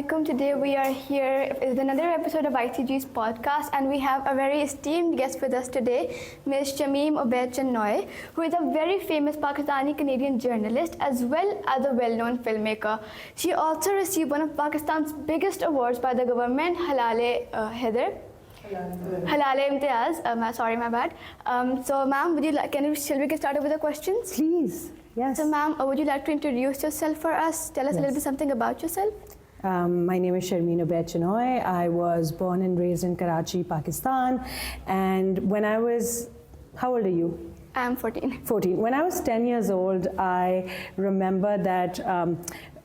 Assalamualaikum. Today we are here with another episode of ICG's podcast, and we have a very esteemed guest with us today, Ms. Sharmeen Obaid-Chinoy, who is a very famous Pakistani Canadian journalist as well as a well-known filmmaker. She also received one of Pakistan's biggest awards by the government, Halal-e Imtiaz. Sorry, my bad. So, ma'am, shall we get started with the questions? Please, yes. So, ma'am, would you like to introduce yourself for us? Tell us a little bit something about yourself. My name is Sharmeen Obaid-Chinoy. I was born and raised in Karachi, Pakistan. And when I was, how old are you? I'm 14. 14. When I was 10 years old, I remember that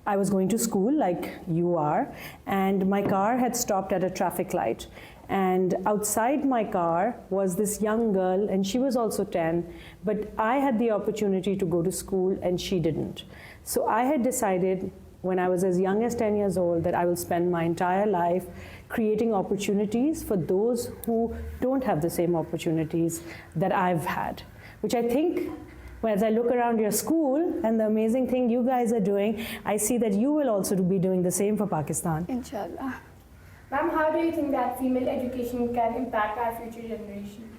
I was going to school like you are, and my car had stopped at a traffic light. And outside my car was this young girl, and she was also 10, but I had the opportunity to go to school and she didn't. So I had decided when I was as young as 10 years old that I will spend my entire life creating opportunities for those who don't have the same opportunities that I've had, which I think, as I look around your school and the amazing thing you guys are doing, I see that you will also be doing the same for Pakistan. Inshallah. Ma'am, how do you think that female education can impact our future generation?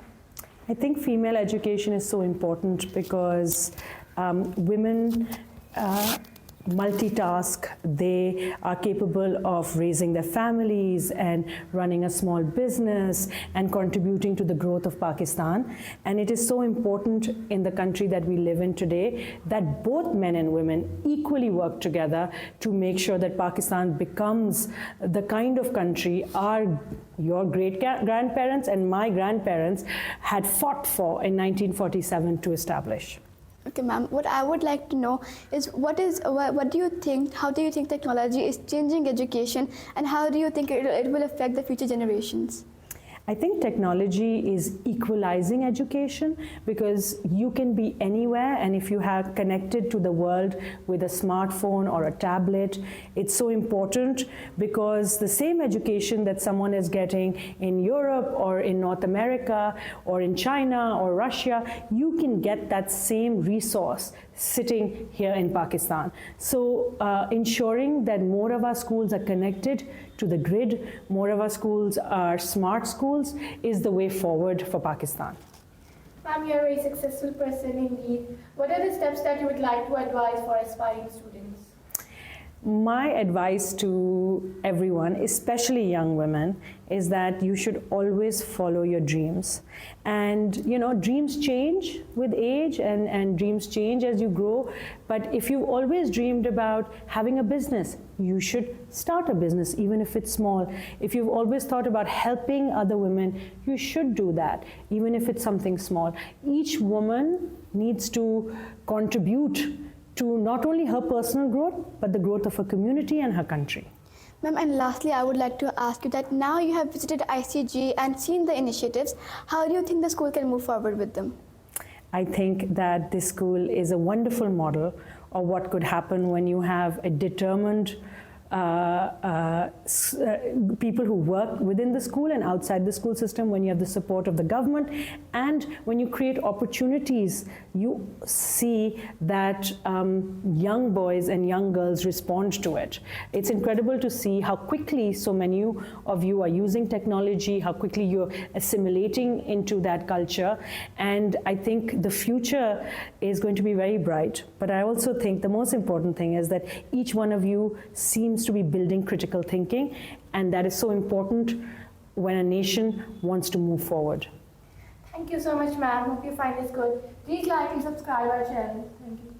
I think female education is so important because women multitask. They are capable of raising their families and running a small business and contributing to the growth of Pakistan. And it is so important in the country that we live in today that both men and women equally work together to make sure that Pakistan becomes the kind of country your great-grandparents and my grandparents had fought for in 1947 to establish. Okay, ma'am. What I would like to know is what do you think, how do you think technology is changing education, and how do you think it will affect the future generations? I think technology is equalizing education because you can be anywhere, and if you have connected to the world with a smartphone or a tablet, it's so important because the same education that someone is getting in Europe or in North America or in China or Russia, you can get that same resource sitting here in Pakistan. So ensuring that more of our schools are connected to the grid, more of our schools are smart schools, is the way forward for Pakistan. Ma'am, you're a very successful person indeed. What are the steps that you would like to advise for aspiring students? My advice to everyone, especially young women, is that you should always follow your dreams. And dreams change with age and dreams change as you grow. But if you've always dreamed about having a business, you should start a business, even if it's small. If you've always thought about helping other women, you should do that, even if it's something small. Each woman needs to contribute to not only her personal growth, but the growth of her community and her country. Ma'am, and lastly, I would like to ask you that now you have visited ICG and seen the initiatives, how do you think the school can move forward with them? I think that this school is a wonderful model of what could happen when you have a determined people who work within the school and outside the school system, when you have the support of the government, and when you create opportunities, you see that young boys and young girls respond to it. It's incredible to see how quickly so many of you are using technology, how quickly you're assimilating into that culture, and I think the future is going to be very bright. But I also think the most important thing is that each one of you seems to be building critical thinking, and that is so important when a nation wants to move forward. Thank you so much, ma'am. Hope you find this good. Please like and subscribe our channel. Thank you.